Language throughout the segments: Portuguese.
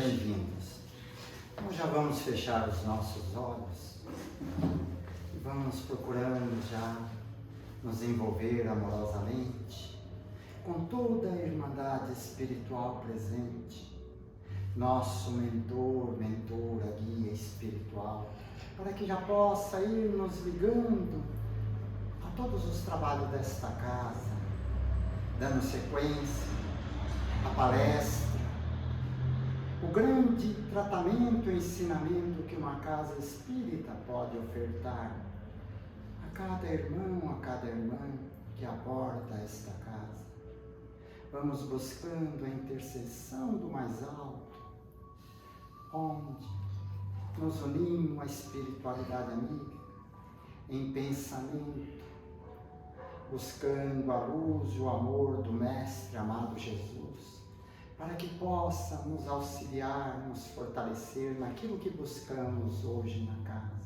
bem-vindos. Então já vamos fechar os nossos olhos e vamos procurando já nos envolver amorosamente com toda a irmandade espiritual presente, nosso mentor, mentora, guia espiritual, para que já possa ir nos ligando a todos os trabalhos desta casa, dando sequência à palestra, o grande tratamento e ensinamento que uma casa espírita pode ofertar a cada irmão, a cada irmã que aborda esta casa. Vamos buscando a intercessão do mais alto, onde nos unimos à espiritualidade amiga, em pensamento, buscando a luz e o amor do Mestre amado Jesus, para que possa nos auxiliar, nos fortalecer naquilo que buscamos hoje na casa.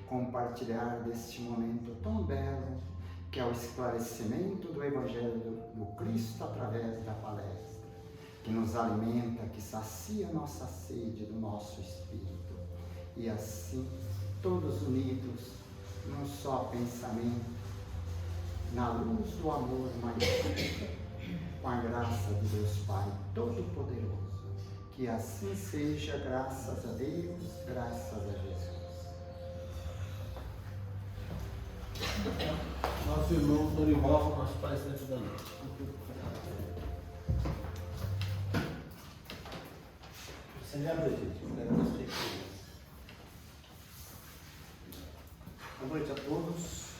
Compartilhar deste momento tão belo, que é o esclarecimento do Evangelho do Cristo através da palestra, que nos alimenta, que sacia nossa sede do nosso espírito. E assim, todos unidos num só pensamento, na luz do amor maior, com a graça de Deus Pai Todo-Poderoso. Que assim seja, graças a Deus, graças a Jesus. Nosso irmão Dorival, nosso Pai Santo da Noite. Você me abre, gente. Boa noite a todos.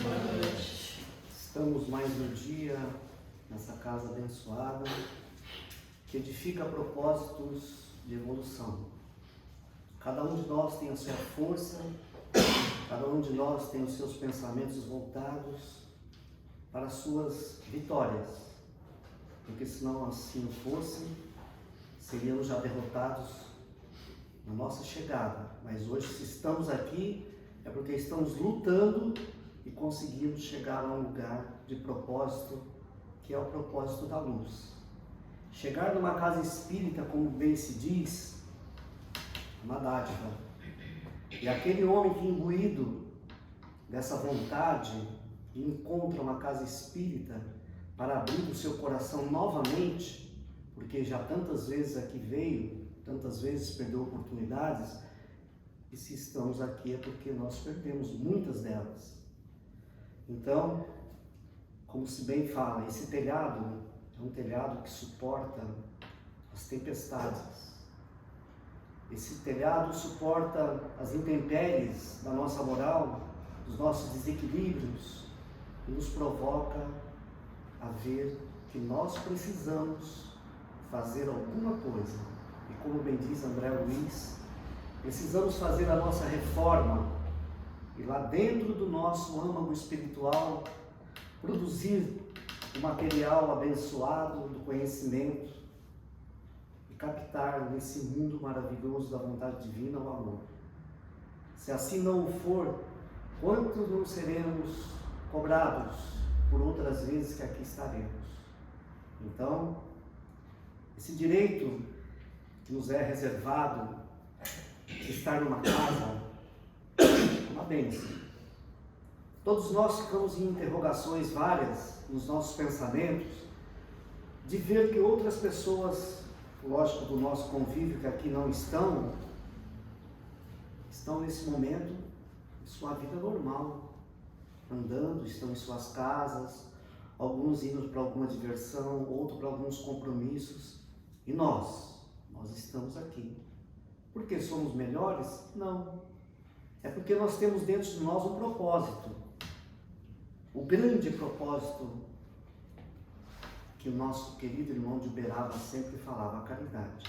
Boa noite. Estamos mais um dia nessa casa abençoada, que edifica propósitos de evolução. Cada um de nós tem a sua força, cada um de nós tem os seus pensamentos voltados para as suas vitórias, porque se não assim fosse, seríamos já derrotados na nossa chegada. Mas hoje, se estamos aqui, é porque estamos lutando e conseguimos chegar a um lugar de propósito, que é o propósito da luz. Chegar numa casa espírita, como bem se diz, é uma dádiva. E aquele homem que, imbuído dessa vontade, encontra uma casa espírita para abrir o seu coração novamente, porque já tantas vezes aqui veio, tantas vezes perdeu oportunidades, e se estamos aqui é porque nós perdemos muitas delas. Então, como se bem fala, esse telhado é um telhado que suporta as tempestades. Esse telhado suporta as intempéries da nossa moral, dos nossos desequilíbrios, e nos provoca a ver que nós precisamos fazer alguma coisa. E como bem diz André Luiz, precisamos fazer a nossa reforma e lá dentro do nosso âmago espiritual produzir o material abençoado do conhecimento e captar nesse mundo maravilhoso da vontade divina o amor. Se assim não o for, quanto não seremos cobrados por outras vezes que aqui estaremos? Então, esse direito que nos é reservado de estar numa casa é uma bênção. Todos nós ficamos em interrogações várias nos nossos pensamentos, de ver que outras pessoas, lógico, do nosso convívio que aqui não estão nesse momento em sua vida normal, andando, estão em suas casas, alguns indo para alguma diversão, outros para alguns compromissos, e nós estamos aqui. Porque somos melhores? Não. É porque nós temos dentro de nós um propósito. O grande propósito que o nosso querido irmão de Uberaba sempre falava, a caridade.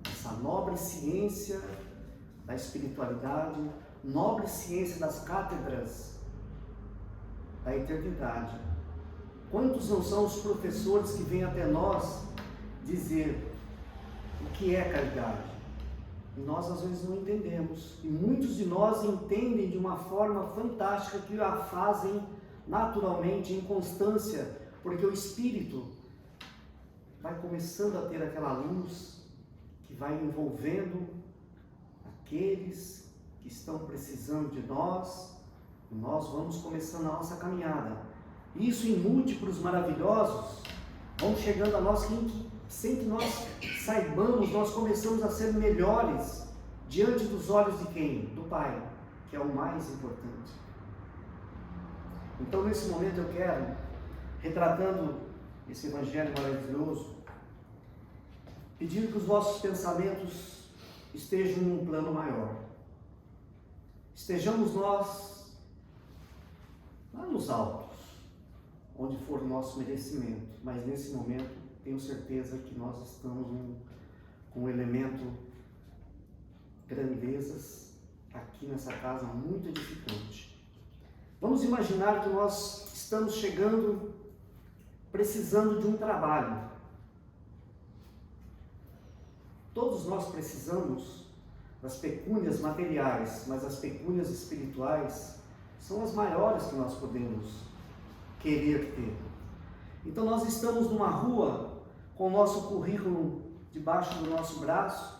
Essa nobre ciência da espiritualidade, nobre ciência das cátedras da eternidade. Quantos não são os professores que vêm até nós dizer o que é caridade? E nós às vezes não entendemos. E muitos de nós entendem de uma forma fantástica, que a fazem naturalmente, em constância, porque o espírito vai começando a ter aquela luz que vai envolvendo aqueles que estão precisando de nós, e nós vamos começando a nossa caminhada. Isso em múltiplos maravilhosos vão chegando a nós sem que nós saibamos, nós começamos a ser melhores diante dos olhos de quem? Do Pai, que é o mais importante. Então, nesse momento eu quero, retratando esse Evangelho maravilhoso, pedir que os vossos pensamentos estejam num plano maior. Estejamos nós lá nos altos, onde for o nosso merecimento, mas nesse momento tenho certeza que nós estamos com um elemento grandezas aqui nessa casa muito edificante. Vamos imaginar que nós estamos chegando, precisando de um trabalho. Todos nós precisamos das pecúnias materiais, mas as pecúnias espirituais são as maiores que nós podemos querer ter. Então nós estamos numa rua com o nosso currículo debaixo do nosso braço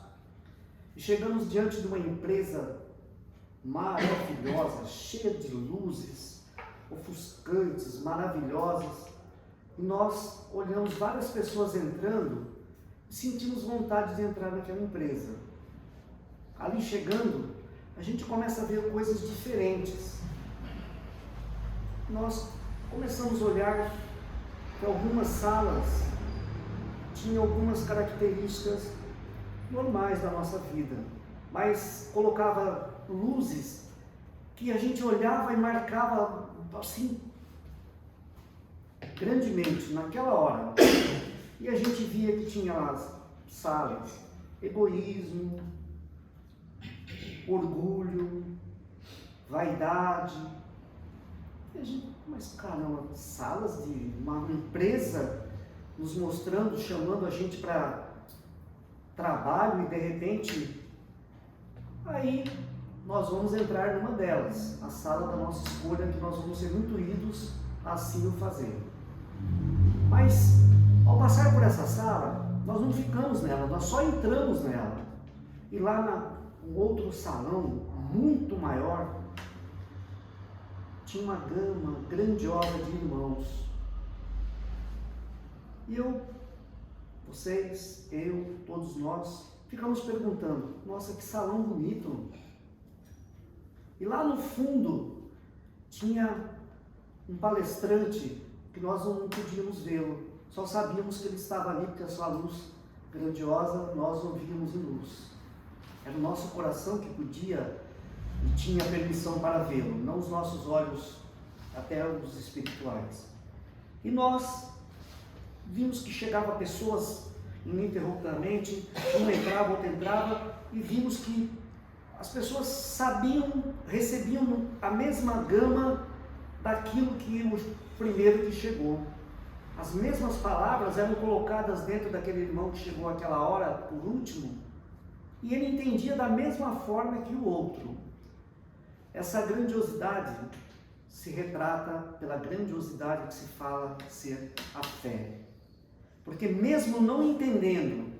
e chegamos diante de uma empresa maravilhosa, cheia de luzes, ofuscantes, maravilhosas, e nós olhamos várias pessoas entrando e sentimos vontade de entrar naquela empresa. Ali chegando, a gente começa a ver coisas diferentes. Nós começamos a olhar que algumas salas tinham algumas características normais da nossa vida, mas colocava luzes que a gente olhava e marcava assim grandemente naquela hora. E a gente via que tinha as salas egoísmo, orgulho, vaidade. E a gente, mas caramba, salas de uma empresa nos mostrando, chamando a gente para trabalho e de repente, aí nós vamos entrar numa delas, a sala da nossa escolha, que nós vamos ser intuídos a assim o fazer. Mas, ao passar por essa sala, nós não ficamos nela, nós só entramos nela. E lá um outro salão, muito maior, tinha uma gama grandiosa de irmãos. E vocês, eu, todos nós, ficamos perguntando, nossa, que salão bonito. E lá no fundo, tinha um palestrante que nós não podíamos vê-lo. Só sabíamos que ele estava ali porque a sua luz grandiosa nós o víamos em luz. Era o nosso coração que podia e tinha permissão para vê-lo, não os nossos olhos, até os espirituais. E nós vimos que chegavam pessoas ininterruptamente, uma entrava, outra entrava, e vimos que as pessoas recebiam a mesma gama daquilo que o primeiro que chegou. As mesmas palavras eram colocadas dentro daquele irmão que chegou àquela hora, por último, e ele entendia da mesma forma que o outro. Essa grandiosidade se retrata pela grandiosidade que se fala ser a fé. Porque mesmo não entendendo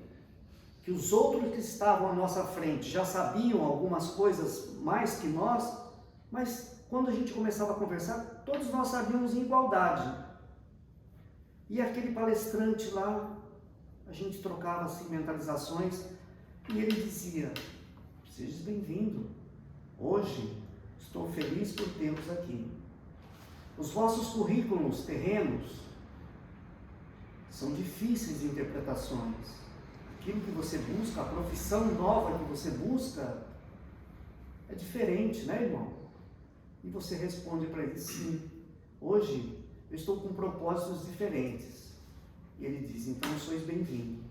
que os outros que estavam à nossa frente já sabiam algumas coisas mais que nós, mas quando a gente começava a conversar, todos nós sabíamos em igualdade. E aquele palestrante lá, a gente trocava assim mentalizações, e ele dizia, seja bem-vindo, hoje estou feliz por tê-los aqui. Os vossos currículos terrenos são difíceis de interpretações. Aquilo que você busca, a profissão nova que você busca, é diferente, né, irmão? E você responde para ele, sim, hoje eu estou com propósitos diferentes. E ele diz, então sois bem-vindo.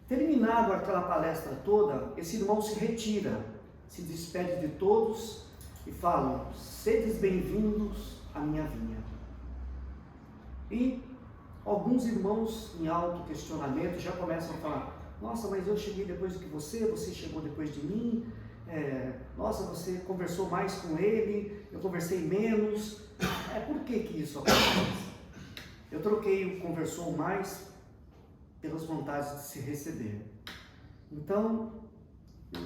Terminado aquela palestra toda, esse irmão se retira, se despede de todos e fala, sedes bem-vindos à minha vinha. E alguns irmãos em auto-questionamento já começam a falar, nossa, mas eu cheguei depois do que você chegou depois de mim, nossa, você conversou mais com ele, eu conversei menos. Por que isso acontece? Eu troquei o conversou mais pelas vontades de se receber. Então, eu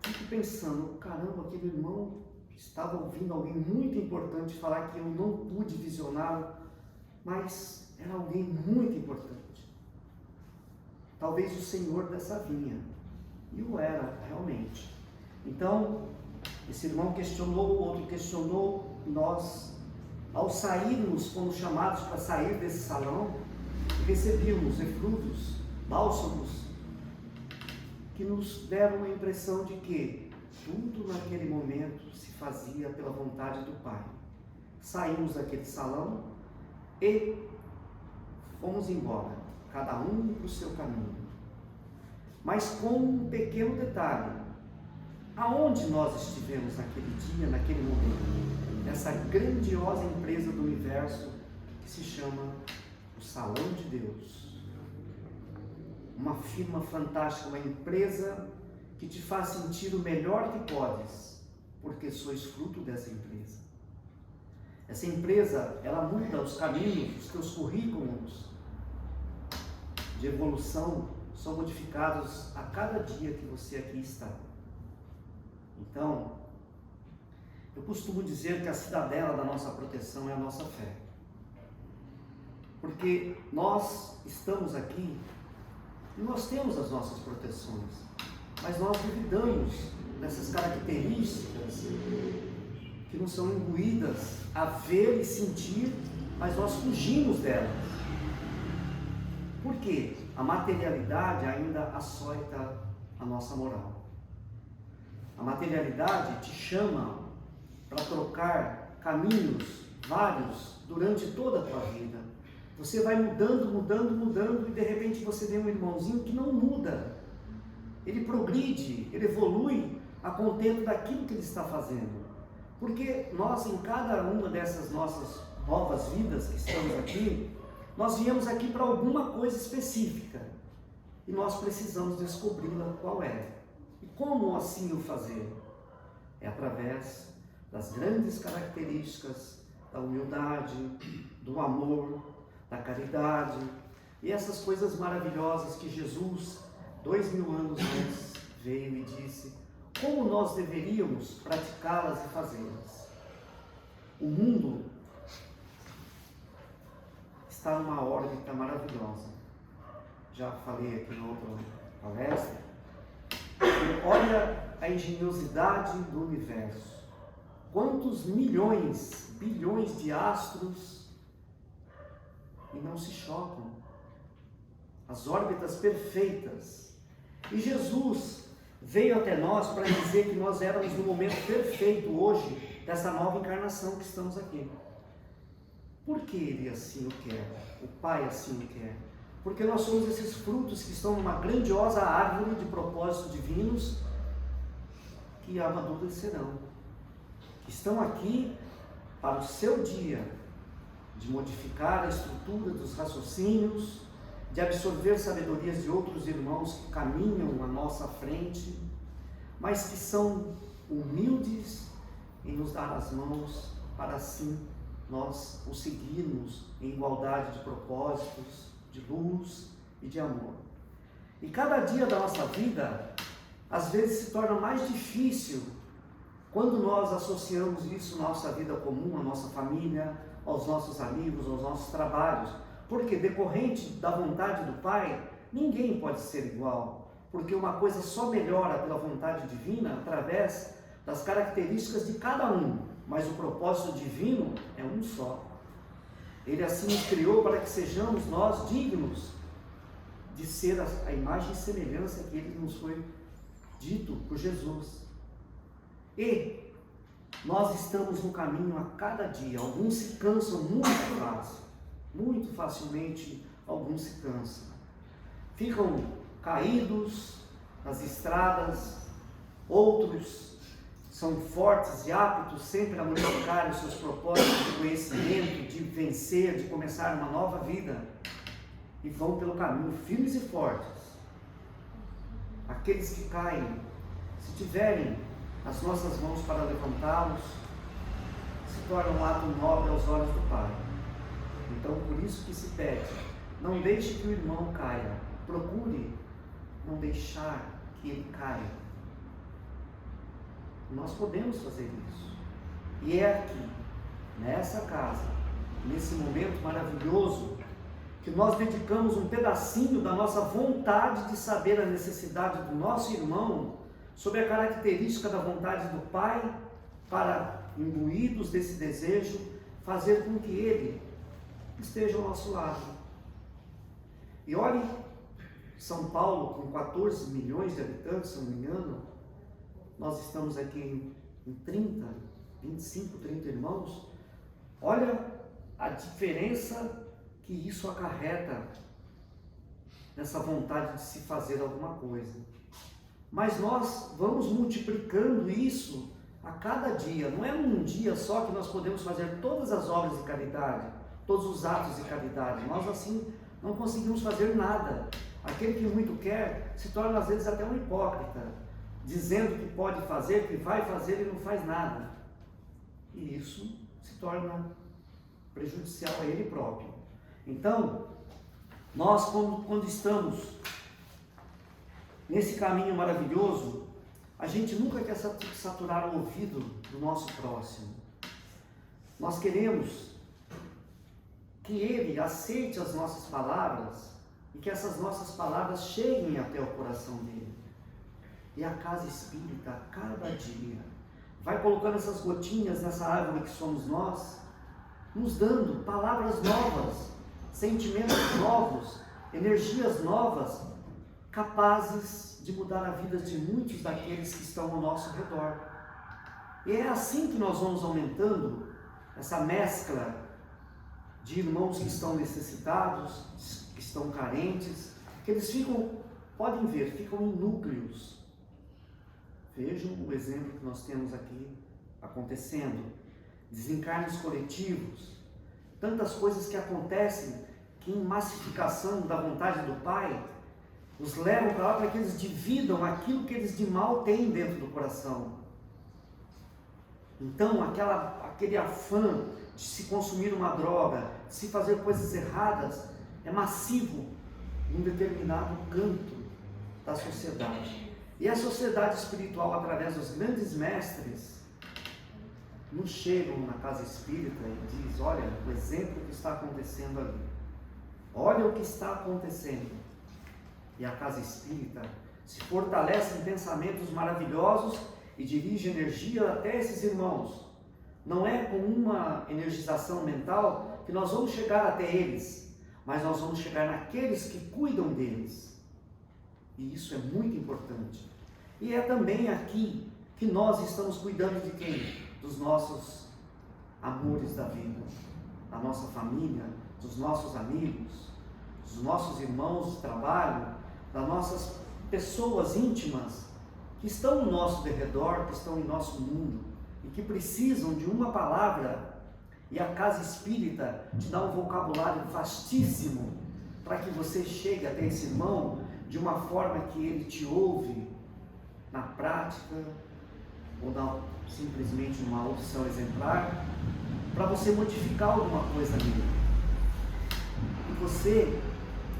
fico pensando, caramba, aquele irmão estava ouvindo alguém muito importante falar que eu não pude visioná-lo, mas era alguém muito importante. Talvez o senhor dessa vinha. E o era, realmente. Então, esse irmão questionou, o outro questionou, nós, ao sairmos, fomos chamados para sair desse salão, recebíamos eflúvios, bálsamos, que nos deram a impressão de que tudo naquele momento se fazia pela vontade do Pai. Saímos daquele salão e fomos embora, cada um para o seu caminho. Mas com um pequeno detalhe: aonde nós estivemos naquele dia, naquele momento, nessa grandiosa empresa do universo que se chama o Salão de Deus. Uma firma fantástica, uma empresa que te faz sentir o melhor que podes, porque sois fruto dessa empresa. Essa empresa, ela muda os caminhos, os teus currículos de evolução são modificados a cada dia que você aqui está. Então, eu costumo dizer que a cidadela da nossa proteção é a nossa fé. Porque nós estamos aqui e nós temos as nossas proteções, mas nós duvidamos dessas características que não são imbuídas a ver e sentir, mas nós fugimos delas. Por quê? A materialidade ainda açoita a nossa moral. A materialidade te chama para trocar caminhos vários durante toda a tua vida. Você vai mudando e de repente você vê um irmãozinho que não muda. Ele progride, ele evolui a contento daquilo que ele está fazendo. Porque nós, em cada uma dessas nossas novas vidas que estamos aqui, nós viemos aqui para alguma coisa específica e nós precisamos descobri-la qual é. E como assim o fazer? É através das grandes características da humildade, do amor, da caridade e essas coisas maravilhosas que Jesus, 2000 anos antes, veio e disse como nós deveríamos praticá-las e fazê-las. O mundo está numa órbita maravilhosa. Já falei aqui na outra palestra. Olha a engenhosidade do universo. Quantos milhões, bilhões de astros e não se chocam. As órbitas perfeitas. E Jesus veio até nós para dizer que nós éramos no momento perfeito hoje dessa nova encarnação que estamos aqui. Por que Ele assim o quer? O Pai assim o quer? Porque nós somos esses frutos que estão numa grandiosa árvore de propósitos divinos que amadurecerão, que estão aqui para o seu dia de modificar a estrutura dos raciocínios, de absorver sabedorias de outros irmãos que caminham à nossa frente, mas que são humildes em nos dar as mãos para assim nós o seguirmos em igualdade de propósitos, de luz e de amor. E cada dia da nossa vida, às vezes se torna mais difícil quando nós associamos isso à nossa vida comum, à nossa família, aos nossos amigos, aos nossos trabalhos. Porque decorrente da vontade do Pai, ninguém pode ser igual. Porque uma coisa só melhora pela vontade divina através das características de cada um. Mas o propósito divino é um só. Ele assim nos criou para que sejamos nós dignos de ser a imagem e semelhança que Ele nos foi dito por Jesus. E nós estamos no caminho a cada dia. Alguns se cansam muito facilmente, alguns se cansam. Ficam caídos nas estradas, outros são fortes e aptos sempre a modificar os seus propósitos de conhecimento, de vencer, de começar uma nova vida, e vão pelo caminho firmes e fortes. Aqueles que caem, se tiverem as nossas mãos para levantá-los, se torna um ato nobre aos olhos do Pai. Então, por isso que se pede Não deixe que o irmão caia. Procure não deixar que ele caia. Nós podemos fazer isso. E é aqui, nessa casa, nesse momento maravilhoso, que nós dedicamos um pedacinho da nossa vontade de saber a necessidade do nosso irmão, sobre a característica da vontade do Pai, para, imbuídos desse desejo, fazer com que ele esteja ao nosso lado. E olhe, São Paulo, com 14 milhões de habitantes, se não me engano, nós estamos aqui em 25, 30 irmãos. Olha a diferença que isso acarreta nessa vontade de se fazer alguma coisa. Mas nós vamos multiplicando isso a cada dia. Não é num dia só que nós podemos fazer todas as obras de caridade, todos os atos de caridade. Nós assim não conseguimos fazer nada. Aquele que muito quer se torna às vezes até um hipócrita, dizendo que pode fazer, que vai fazer e não faz nada. E isso se torna prejudicial a ele próprio. Então, nós quando estamos nesse caminho maravilhoso, a gente nunca quer saturar o ouvido do nosso próximo. Nós queremos que ele aceite as nossas palavras e que essas nossas palavras cheguem até o coração dele. E a casa espírita, a cada dia, vai colocando essas gotinhas nessa árvore que somos nós, nos dando palavras novas, sentimentos novos, energias novas, capazes de mudar a vida de muitos daqueles que estão ao nosso redor. E é assim que nós vamos aumentando essa mescla de irmãos que estão necessitados, que estão carentes, que eles podem ver, ficam em núcleos. Vejam o exemplo que nós temos aqui acontecendo. Desencarnes coletivos, tantas coisas que acontecem que em massificação da vontade do Pai, os levam para lá para que eles dividam aquilo que eles de mal têm dentro do coração. Então, aquele afã de se consumir uma droga, de se fazer coisas erradas, é massivo em um determinado canto da sociedade. E a sociedade espiritual, através dos grandes mestres, nos chegam na casa espírita e diz: olha o exemplo que está acontecendo ali. Olha o que está acontecendo. E a casa espírita se fortalece em pensamentos maravilhosos e dirige energia até esses irmãos. Não é com uma energização mental que nós vamos chegar até eles, mas nós vamos chegar naqueles que cuidam deles. E isso é muito importante. E é também aqui que nós estamos cuidando de quem? Dos nossos amores da vida, da nossa família, dos nossos amigos, dos nossos irmãos de trabalho, das nossas pessoas íntimas que estão no nosso derredor, que estão em nosso mundo e que precisam de uma palavra. E a casa espírita te dá um vocabulário vastíssimo para que você chegue até esse irmão de uma forma que ele te ouve na prática ou simplesmente numa audição exemplar, para você modificar alguma coisa nele. E você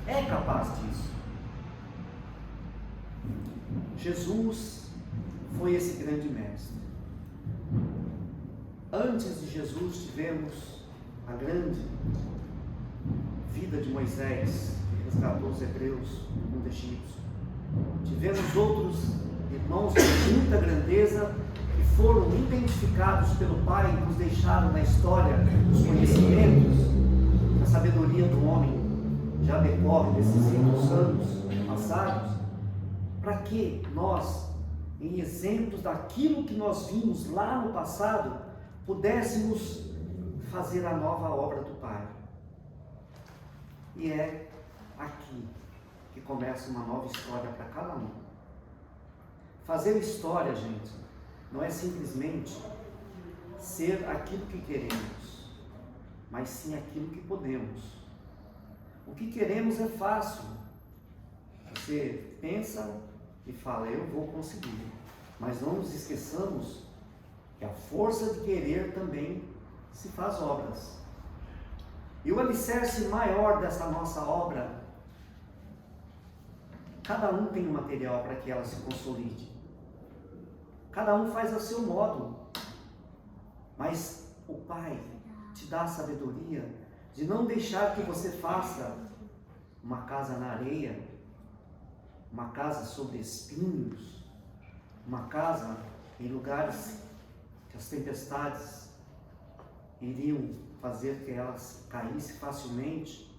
é capaz disso. Jesus foi esse grande mestre. Antes de Jesus tivemos a grande vida de Moisés, que resgatou os hebreus do mundo egípcio. Tivemos outros irmãos de muita grandeza que foram identificados pelo Pai e nos deixaram na história os conhecimentos. A sabedoria do homem já decorre desses 500 anos passados, para que nós, em exemplos daquilo que nós vimos lá no passado, pudéssemos fazer a nova obra do Pai. E é aqui que começa uma nova história para cada um. Fazer história, gente, não é simplesmente ser aquilo que queremos, mas sim aquilo que podemos. O que queremos é fácil. Você pensa e fala: eu vou conseguir. Mas não nos esqueçamos que a força de querer também se faz obras. E o alicerce maior dessa nossa obra, cada um tem um material para que ela se consolide. Cada um faz a seu modo. Mas o Pai te dá a sabedoria de não deixar que você faça uma casa na areia, uma casa sobre espinhos, uma casa em lugares que as tempestades iriam fazer que elas caíssem facilmente,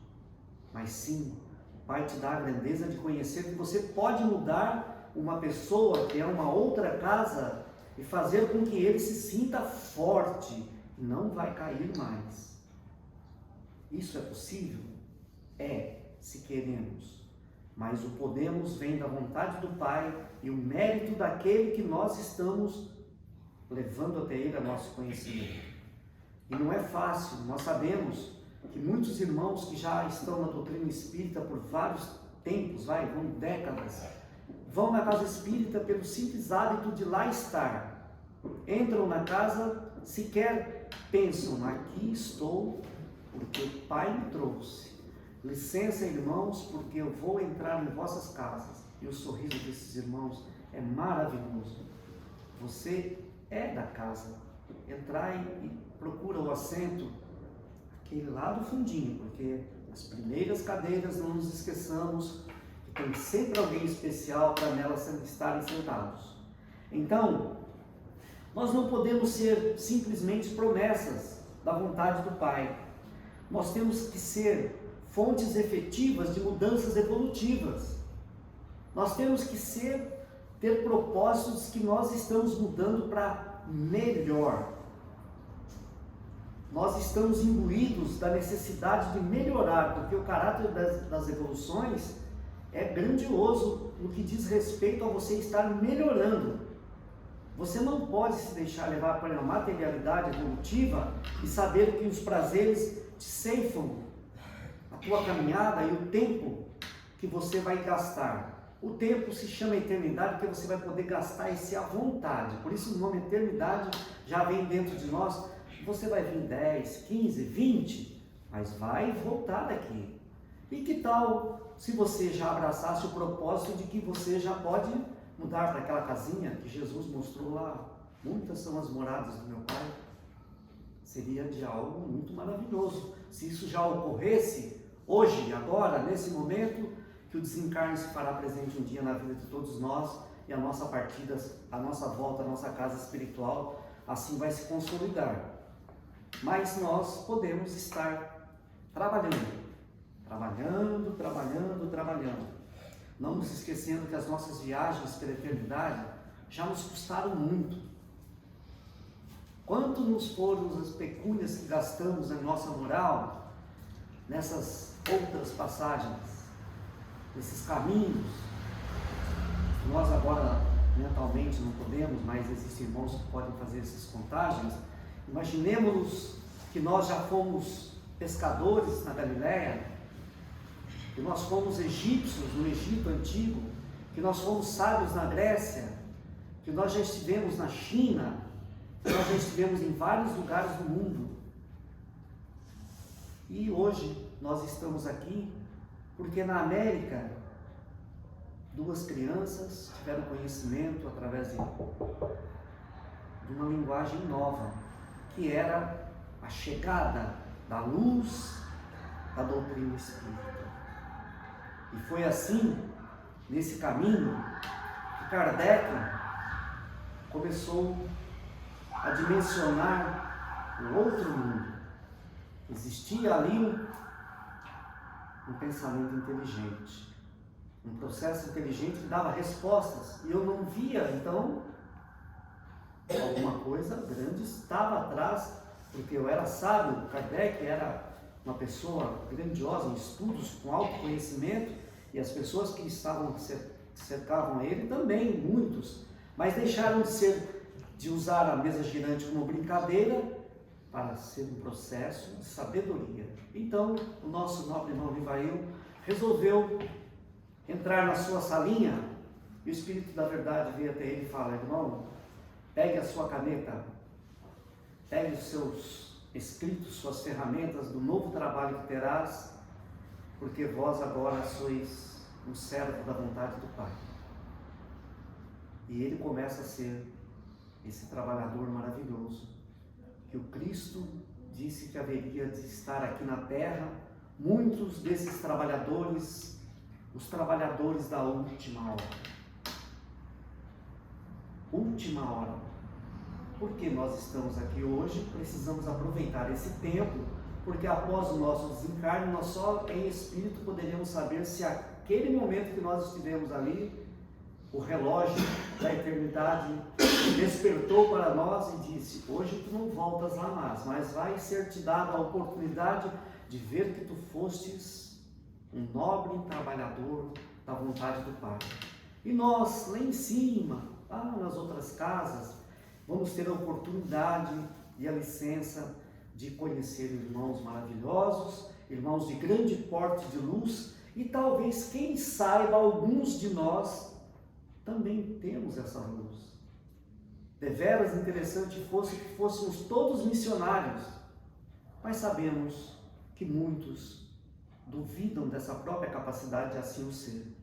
mas sim, o Pai te dá a grandeza de conhecer que você pode mudar uma pessoa que é uma outra casa e fazer com que ele se sinta forte e não vai cair mais. Isso é possível? É, se queremos. Mas o podemos vem da vontade do Pai e o mérito daquele que nós estamos levando até ele a nosso conhecimento. E não é fácil, nós sabemos que muitos irmãos que já estão na doutrina espírita por vários tempos, vão décadas, vão na casa espírita pelo simples hábito de lá estar. Entram na casa, sequer pensam, aqui estou porque o Pai me trouxe. Licença, irmãos, porque eu vou entrar em vossas casas. E o sorriso desses irmãos é maravilhoso. Você é da casa. Entrai e procura o assento, aquele lá do fundinho, porque as primeiras cadeiras, não nos esqueçamos, que tem sempre alguém especial para nelas estarem sentados. Então, nós não podemos ser simplesmente promessas da vontade do Pai. Nós temos que ser fontes efetivas de mudanças evolutivas. Nós temos que ter propósitos que nós estamos mudando para melhor. Nós estamos imbuídos da necessidade de melhorar, porque o caráter das evoluções é grandioso no que diz respeito a você estar melhorando. Você não pode se deixar levar pela materialidade evolutiva e saber que os prazeres te ceifam a tua caminhada e o tempo que você vai gastar. O tempo se chama eternidade porque você vai poder gastar esse à vontade. Por isso o nome eternidade já vem dentro de nós. Você vai vir 10, 15, 20, mas vai voltar daqui. E que tal se você já abraçasse o propósito de que você já pode mudar para aquela casinha que Jesus mostrou lá? Muitas são as moradas do meu Pai. Seria de algo muito maravilhoso. Se isso já ocorresse hoje, agora, nesse momento, que o desencarne se fará presente um dia na vida de todos nós e a nossa partida, a nossa volta, a nossa casa espiritual, assim vai se consolidar. Mas nós podemos estar trabalhando, não nos esquecendo que as nossas viagens pela eternidade já nos custaram muito. Quanto nos foram as pecúnias que gastamos em nossa moral, nessas outras passagens, nesses caminhos, nós agora mentalmente não podemos, mas existem irmãos que podem fazer essas contagens. Imaginemos que nós já fomos pescadores na Galileia, que nós fomos egípcios no Egito antigo, que nós fomos sábios na Grécia, que nós já estivemos na China, que nós já estivemos em vários lugares do mundo. E hoje nós estamos aqui porque na América 2 crianças tiveram conhecimento através de uma linguagem nova, que era a chegada da luz da doutrina espírita. E foi assim, nesse caminho, que Kardec começou a dimensionar o outro mundo. Existia ali um pensamento inteligente, um processo inteligente que dava respostas, e eu não via, então, alguma coisa grande estava atrás, porque eu era sábio. Kardec era uma pessoa grandiosa em estudos, com alto conhecimento, e as pessoas que cercavam ele também, muitos, mas deixaram de usar a mesa girante como brincadeira para ser um processo de sabedoria. Então, o nosso nobre irmão Rivail resolveu entrar na sua salinha, e o Espírito da Verdade veio até ele e fala: irmão, pegue a sua caneta, pegue os seus escritos, suas ferramentas do novo trabalho que terás, porque vós agora sois um servo da vontade do Pai. E ele começa a ser esse trabalhador maravilhoso, que o Cristo disse que haveria de estar aqui na terra. Muitos desses trabalhadores, os trabalhadores da última hora. Última hora. Porque nós estamos aqui hoje, precisamos aproveitar esse tempo, porque após o nosso desencarne, nós só em espírito poderemos saber se aquele momento que nós estivemos ali, o relógio da eternidade despertou para nós e disse: hoje tu não voltas lá mais, mas vai ser te dada a oportunidade de ver que tu fostes um nobre trabalhador da vontade do Pai. E nós, lá em cima, lá nas outras casas, vamos ter a oportunidade e a licença de conhecer irmãos maravilhosos, irmãos de grande porte de luz, e talvez, quem saiba, alguns de nós também temos essa luz. Deveras interessante fosse que fôssemos todos missionários, mas sabemos que muitos duvidam dessa própria capacidade de assim o ser.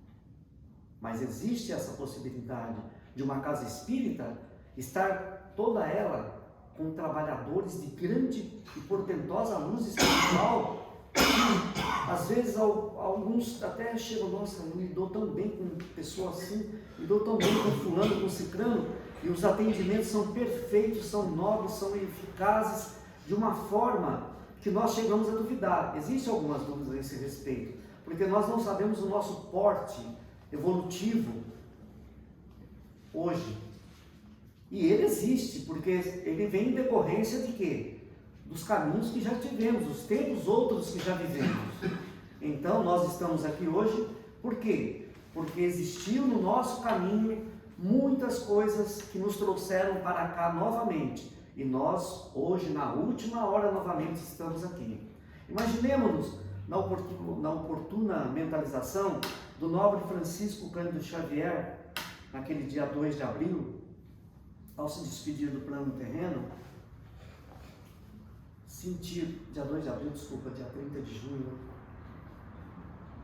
Mas existe essa possibilidade de uma casa espírita estar toda ela com trabalhadores de grande e portentosa luz espiritual. Às vezes alguns até chegam: nossa, eu me dou tão bem com pessoa assim, me dou tão bem com fulano, com ciclano, e os atendimentos são perfeitos, são nobres, são eficazes, de uma forma que nós chegamos a duvidar. Existem algumas dúvidas a esse respeito, porque nós não sabemos o nosso porte evolutivo hoje. E ele existe, porque ele vem em decorrência de quê? Dos caminhos que já tivemos, dos tempos outros que já vivemos. Então nós estamos aqui hoje, por quê? Porque existiu no nosso caminho muitas coisas que nos trouxeram para cá novamente. E nós, hoje, na última hora, novamente estamos aqui. Imaginemos-nos na oportuna mentalização do nobre Francisco Cândido Xavier, naquele dia 2 de abril, ao se despedir do plano terreno, sentir, dia 30 de junho,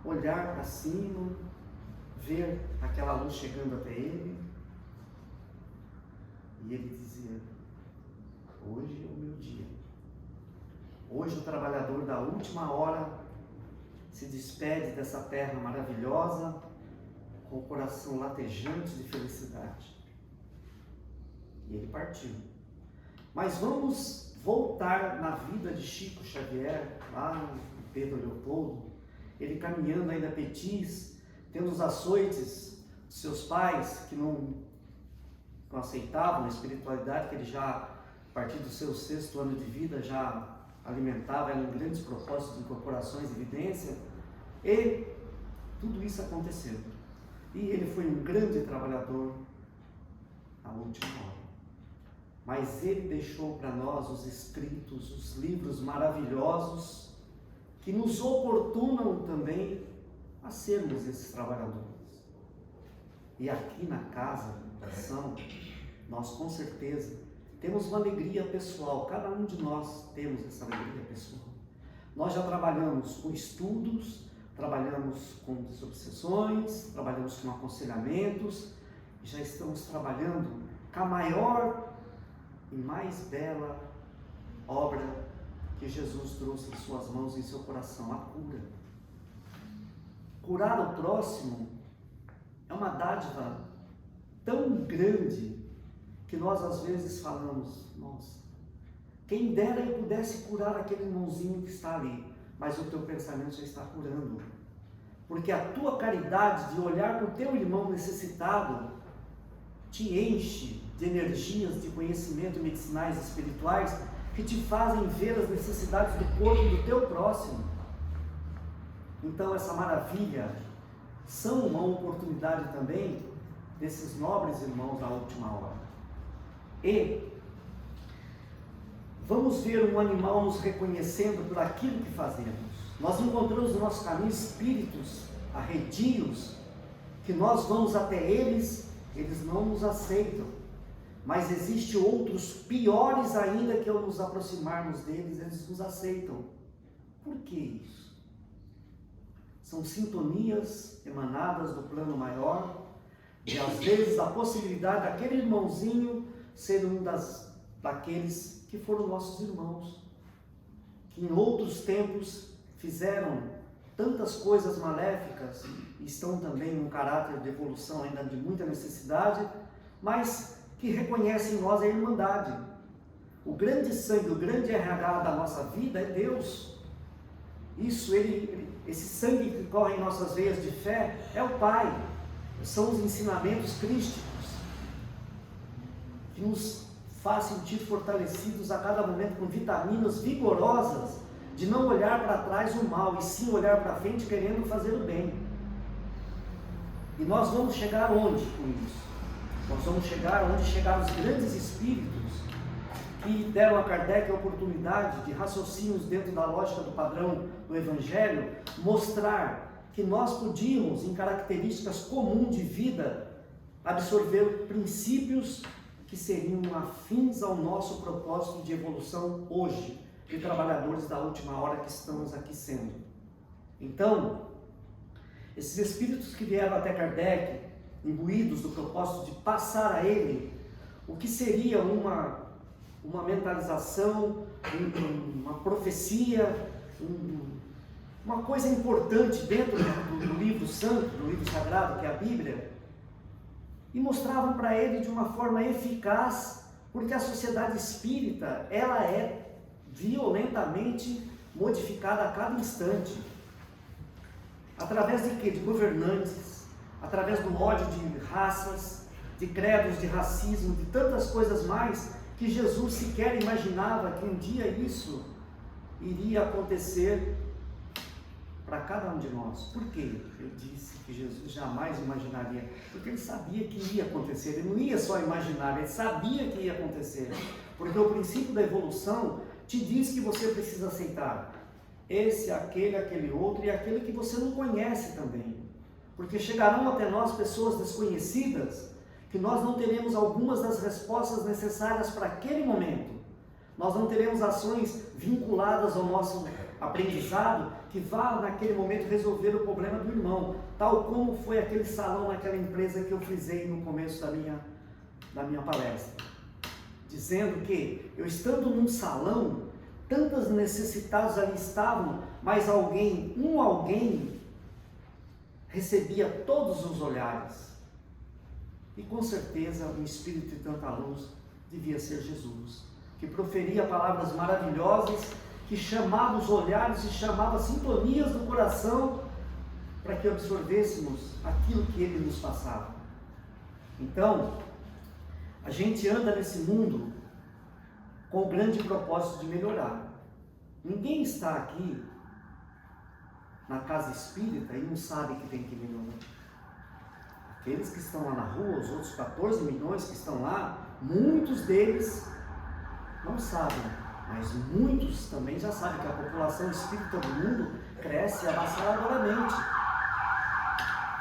olhar para cima, ver aquela luz chegando até ele, e ele dizia: hoje é o meu dia. Hoje o trabalhador da última hora se despede dessa terra maravilhosa com o coração latejante de felicidade. E ele partiu. Mas vamos voltar na vida de Chico Xavier, lá em Pedro Leopoldo, ele caminhando ainda a Petis, tendo os açoites de seus pais, que não aceitavam a espiritualidade, que ele já, a partir do seu 6º ano de vida, já alimentava, eram grandes propósitos de incorporações e evidência, e tudo isso aconteceu. E ele foi um grande trabalhador à última hora. Mas ele deixou para nós os escritos, os livros maravilhosos que nos oportunam também a sermos esses trabalhadores. E aqui na casa da ação, nós com certeza temos uma alegria pessoal, cada um de nós temos essa alegria pessoal. Nós já trabalhamos com estudos, trabalhamos com desobsessões, trabalhamos com aconselhamentos, e já estamos trabalhando com a maior e mais bela obra que Jesus trouxe em suas mãos e em seu coração, a cura. Curar o próximo é uma dádiva tão grande que nós às vezes falamos: nossa, quem dera eu pudesse curar aquele irmãozinho que está ali, mas o teu pensamento já está curando, porque a tua caridade de olhar para o teu irmão necessitado te enche de energias de conhecimento medicinais e espirituais que te fazem ver as necessidades do corpo do teu próximo. Então essa maravilha são uma oportunidade também desses nobres irmãos da última hora. E vamos ver um animal nos reconhecendo por aquilo que fazemos. Nós encontramos no nosso caminho espíritos arredios que nós vamos até eles, eles não nos aceitam. mas existem outros piores ainda que ao nos aproximarmos deles, eles nos aceitam. Por que isso? São sintonias emanadas do plano maior, e às vezes a possibilidade daquele irmãozinho ser um daqueles que foram nossos irmãos, que em outros tempos fizeram tantas coisas maléficas e estão também num caráter de evolução ainda de muita necessidade, mas que reconhecem em nós a irmandade. O grande sangue, o grande RH da nossa vida é Deus. Esse sangue que corre em nossas veias de fé é o Pai. São os ensinamentos crísticos que nos faz sentir fortalecidos a cada momento com vitaminas vigorosas de não olhar para trás o mal e sim olhar para frente querendo fazer o bem. E nós vamos chegar onde com isso? Nós vamos chegar onde chegaram os grandes espíritos que deram a Kardec a oportunidade de raciocínios dentro da lógica do padrão do Evangelho, mostrar que nós podíamos, em características comuns de vida, absorver princípios que seriam afins ao nosso propósito de evolução hoje, de trabalhadores da última hora que estamos aqui sendo. Então, esses espíritos que vieram até Kardec, imbuídos do propósito de passar a ele o que seria uma mentalização, uma profecia, uma coisa importante dentro do livro santo, do livro sagrado que é a Bíblia, e mostravam para ele de uma forma eficaz, porque a sociedade espírita, ela é violentamente modificada a cada instante. Através de quê? De governantes, através do ódio de raças, de credos, de racismo, de tantas coisas mais, que Jesus sequer imaginava que um dia isso iria acontecer para cada um de nós. Por quê? Eu disse que Jesus jamais imaginaria, porque ele sabia que ia acontecer, ele não ia só imaginar, ele sabia que ia acontecer, porque o princípio da evolução te diz que você precisa aceitar esse, aquele outro e aquele que você não conhece também, porque chegarão até nós pessoas desconhecidas que nós não teremos algumas das respostas necessárias para aquele momento, nós não teremos ações vinculadas ao nosso aprendizado que vá naquele momento resolver o problema do irmão, tal como foi aquele salão naquela empresa que eu frisei no começo da minha palestra, dizendo que eu estando num salão, tantas necessitados ali estavam, mas alguém recebia todos os olhares, e com certeza um espírito de tanta luz devia ser Jesus, que proferia palavras maravilhosas, que chamava os olhares e chamava sintonias do coração para que absorvêssemos aquilo que ele nos passava. Então, a gente anda nesse mundo com o grande propósito de melhorar. Ninguém está aqui na casa espírita e não sabe que tem que melhorar. Aqueles que estão lá na rua, os outros 14 milhões que estão lá, muitos deles não sabem, mas muitos também já sabem que a população espírita do mundo cresce avassaladoramente.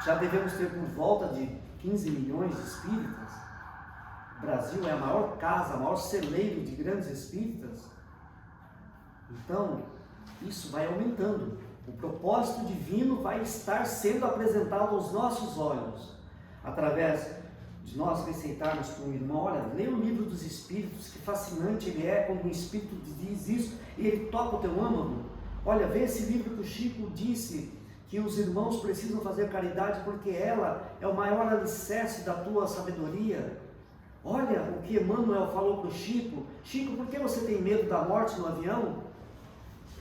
Já devemos ter por volta de 15 milhões de espíritas. O Brasil é a maior casa, o maior celeiro de grandes espíritas. Então, isso vai aumentando. O propósito divino vai estar sendo apresentado aos nossos olhos, através de nós receitarmos para um irmão, olha, lê o livro dos Espíritos, que fascinante ele é quando um Espírito diz isso e ele toca o teu âmago. Olha, vê esse livro que o Chico disse, que os irmãos precisam fazer caridade porque ela é o maior alicerce da tua sabedoria. Olha o que Emmanuel falou para o Chico, Chico, por que você tem medo da morte no avião?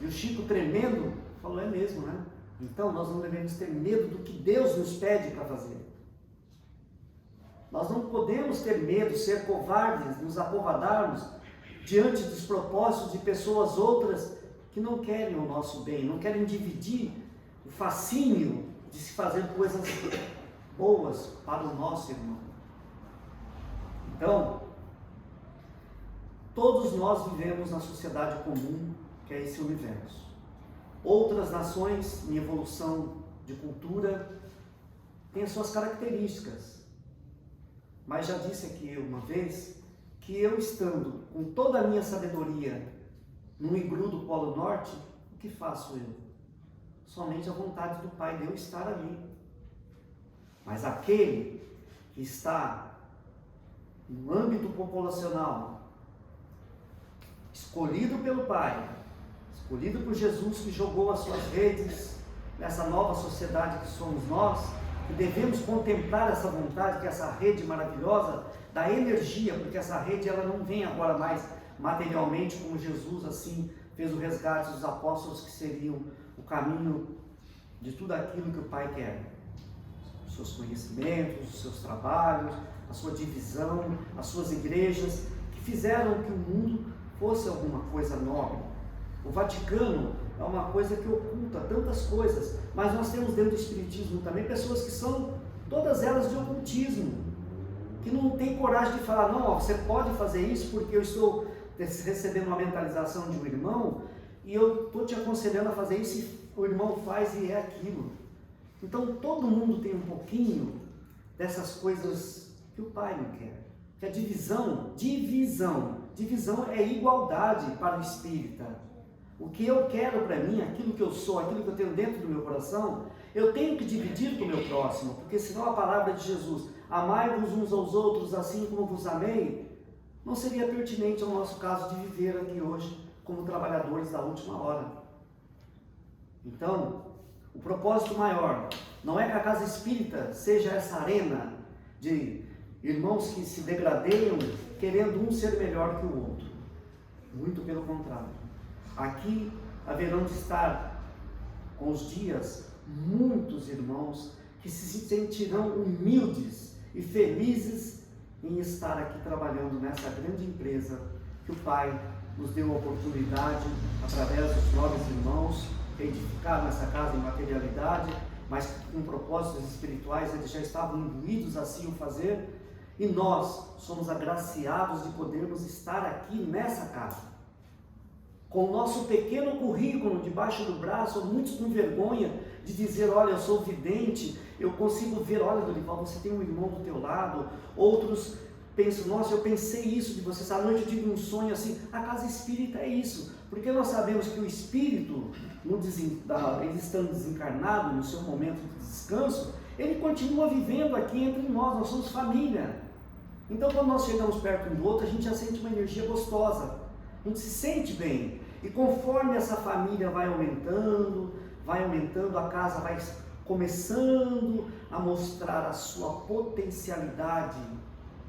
E o Chico tremendo, falou, é mesmo, né? Então nós não devemos ter medo do que Deus nos pede para fazer. Nós não podemos ter medo, ser covardes, nos acovardarmos diante dos propósitos de pessoas outras que não querem o nosso bem, não querem dividir o fascínio de se fazer coisas boas para o nosso irmão. Então, todos nós vivemos na sociedade comum, que é esse universo. Outras nações em evolução de cultura têm as suas características. Mas já disse aqui uma vez que eu estando com toda a minha sabedoria no iglu do Polo Norte, o que faço eu? Somente a vontade do Pai de eu estar ali. Mas aquele que está no âmbito populacional, escolhido pelo Pai, escolhido por Jesus, que jogou as suas redes nessa nova sociedade que somos nós, que devemos contemplar essa vontade, que essa rede maravilhosa da energia, porque essa rede ela não vem agora mais materialmente como Jesus assim fez o resgate dos apóstolos, que seriam o caminho de tudo aquilo que o Pai quer. Os seus conhecimentos, os seus trabalhos, a sua divisão, as suas igrejas, que fizeram que o mundo fosse alguma coisa nobre. O Vaticano é uma coisa que oculta tantas coisas, mas nós temos dentro do Espiritismo também pessoas que são todas elas de ocultismo, que não tem coragem de falar, não, ó, você pode fazer isso porque eu estou recebendo uma mentalização de um irmão e eu estou te aconselhando a fazer isso e o irmão faz e é aquilo. Então todo mundo tem um pouquinho dessas coisas que o Pai não quer. Que a divisão é igualdade para o espírita. O que eu quero para mim, aquilo que eu sou, aquilo que eu tenho dentro do meu coração, eu tenho que dividir com o meu próximo, porque senão a palavra de Jesus, amai-vos uns aos outros assim como vos amei, não seria pertinente ao nosso caso de viver aqui hoje como trabalhadores da última hora. Então, o propósito maior não é que a casa espírita seja essa arena de irmãos que se degradeiam querendo um ser melhor que o outro. Muito pelo contrário. Aqui haverão de estar com os dias muitos irmãos que se sentirão humildes e felizes em estar aqui trabalhando nessa grande empresa que o Pai nos deu a oportunidade, através dos nobres irmãos, de edificar nessa casa em materialidade, mas com propósitos espirituais eles já estavam imbuídos assim o fazer, e nós somos agraciados de podermos estar aqui nessa casa. Com o nosso pequeno currículo debaixo do braço, muitos com vergonha de dizer, olha, eu sou vidente, eu consigo ver, olha, Dorival, você tem um irmão do teu lado. Outros pensam, nossa, eu pensei isso de você, essa noite eu tive um sonho assim. A casa espírita é isso, porque nós sabemos que o espírito, ele estando desencarnado, no seu momento de descanso, ele continua vivendo aqui entre nós somos família. Então quando nós chegamos perto um do outro, a gente já sente uma energia gostosa, a gente se sente bem, e conforme essa família vai aumentando, a casa vai começando a mostrar a sua potencialidade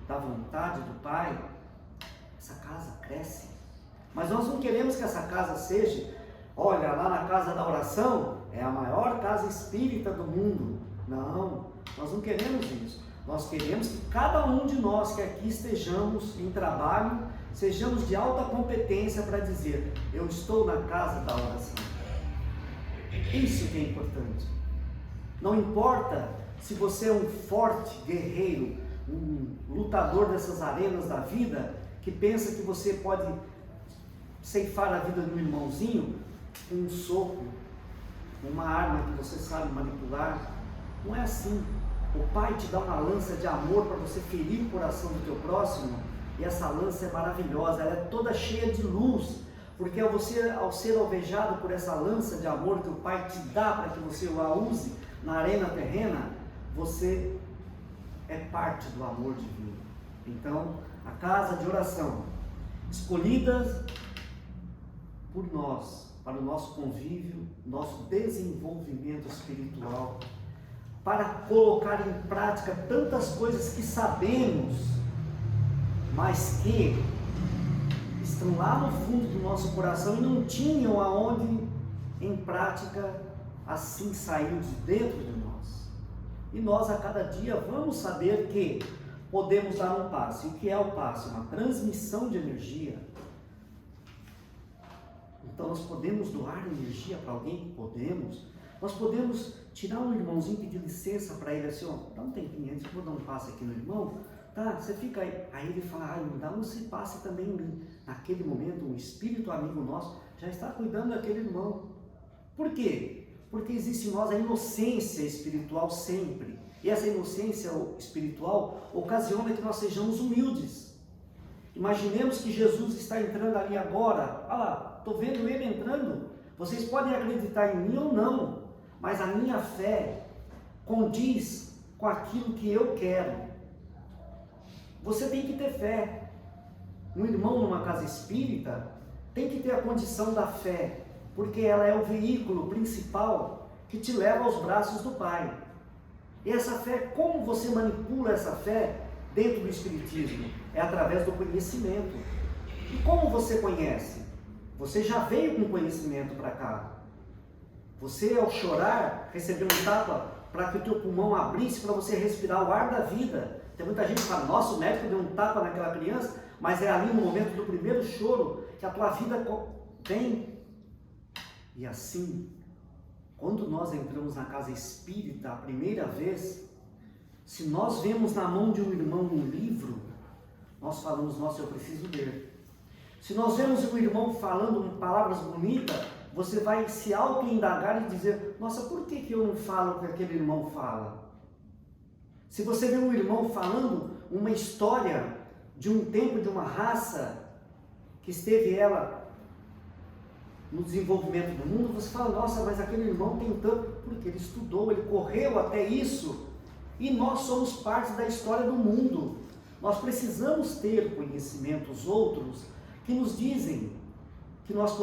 da vontade do Pai, essa casa cresce. Mas nós não queremos que essa casa seja, olha, lá na casa da oração, é a maior casa espírita do mundo. Não, nós não queremos isso. Nós queremos que cada um de nós que aqui estejamos em trabalho, sejamos de alta competência para dizer, eu estou na casa da oração. Isso que é importante. Não importa se você é um forte guerreiro, um lutador dessas arenas da vida, que pensa que você pode ceifar a vida de um irmãozinho com um soco, uma arma que você sabe manipular. Não é assim. O Pai te dá uma lança de amor para você ferir o coração do teu próximo, e essa lança é maravilhosa, ela é toda cheia de luz, porque ao ser alvejado por essa lança de amor que o Pai te dá para que você a use na arena terrena, você é parte do amor divino. Então, a casa de oração, escolhida por nós, para o nosso convívio, nosso desenvolvimento espiritual, para colocar em prática tantas coisas que sabemos, mas que estão lá no fundo do nosso coração e não tinham aonde em prática assim saiu de dentro de nós. E nós a cada dia vamos saber que podemos dar um passe. O que é o passe? Uma transmissão de energia. Então nós podemos doar energia para alguém? Podemos. Nós podemos tirar um irmãozinho, pedir licença para ele assim, ó, dá um tempinho antes, eu vou dar um passe aqui no irmão, tá? Você fica aí. Aí ele fala, me dá um passe também em mim. Naquele momento, um espírito amigo nosso já está cuidando daquele irmão. Por quê? Porque existe em nós a inocência espiritual sempre. E essa inocência espiritual ocasiona que nós sejamos humildes. Imaginemos que Jesus está entrando ali agora. Olha lá, estou vendo ele entrando. Vocês podem acreditar em mim ou não, mas a minha fé condiz com aquilo que eu quero. Você tem que ter fé. Um irmão numa casa espírita tem que ter a condição da fé, porque ela é o veículo principal que te leva aos braços do Pai. E essa fé, como você manipula essa fé dentro do Espiritismo? É através do conhecimento. E como você conhece? Você já veio com conhecimento para cá. Você, ao chorar, recebeu um tapa para que o teu pulmão abrisse para você respirar o ar da vida. Tem muita gente que fala, nossa, o médico deu um tapa naquela criança, mas é ali no momento do primeiro choro que a tua vida vem. E assim, quando nós entramos na casa espírita a primeira vez, se nós vemos na mão de um irmão um livro, nós falamos, nossa, eu preciso ler. Se nós vemos um irmão falando palavras bonitas, você vai se auto-indagar e dizer, nossa, por que eu não falo o que aquele irmão fala? Se você vê um irmão falando uma história de um tempo, de uma raça, que esteve ela no desenvolvimento do mundo, você fala, nossa, mas aquele irmão tem tanto, porque ele estudou, ele correu até isso, e nós somos parte da história do mundo. Nós precisamos ter conhecimentos outros que nos dizem que nós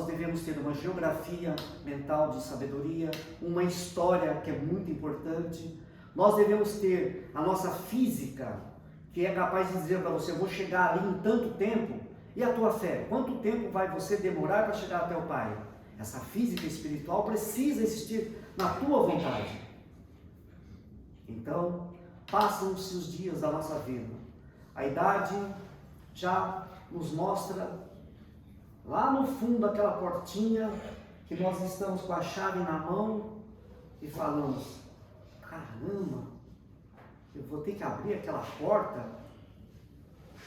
devemos ter uma geografia mental de sabedoria, uma história que é muito importante. Nós devemos ter a nossa física, que é capaz de dizer para você, eu vou chegar ali em tanto tempo. E a tua fé? Quanto tempo vai você demorar para chegar até o Pai? Essa física espiritual precisa existir na tua vontade. Então, passam-se os dias da nossa vida. A idade já nos mostra lá no fundo aquela portinha que nós estamos com a chave na mão e falamos, caramba, eu vou ter que abrir aquela porta,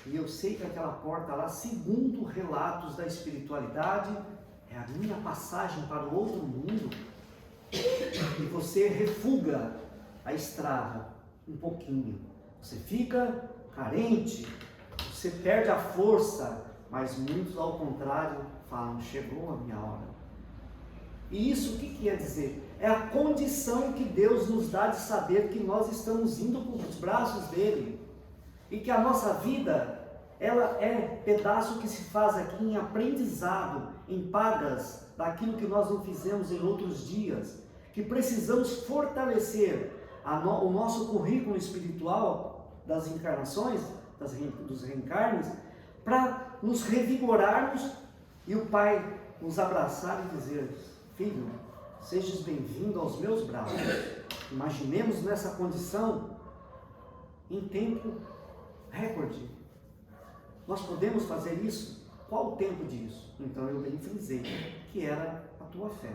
e eu sei que aquela porta lá, segundo relatos da espiritualidade, é a minha passagem para o outro mundo, e você refuga a estrada um pouquinho, você fica carente, você perde a força, mas muitos ao contrário falam, chegou a minha hora. E isso o que quer dizer? É a condição que Deus nos dá de saber que nós estamos indo para os braços dele. E que a nossa vida, ela é pedaço que se faz aqui em aprendizado, em pagas daquilo que nós não fizemos em outros dias. Que precisamos fortalecer o nosso currículo espiritual das encarnações, dos reencarnes, para nos revigorarmos e o Pai nos abraçar e dizer, filho, sejas bem-vindo aos meus braços. Imaginemos nessa condição em tempo recorde. Nós podemos fazer isso? Qual o tempo disso? Então eu bem frisei que era a tua fé.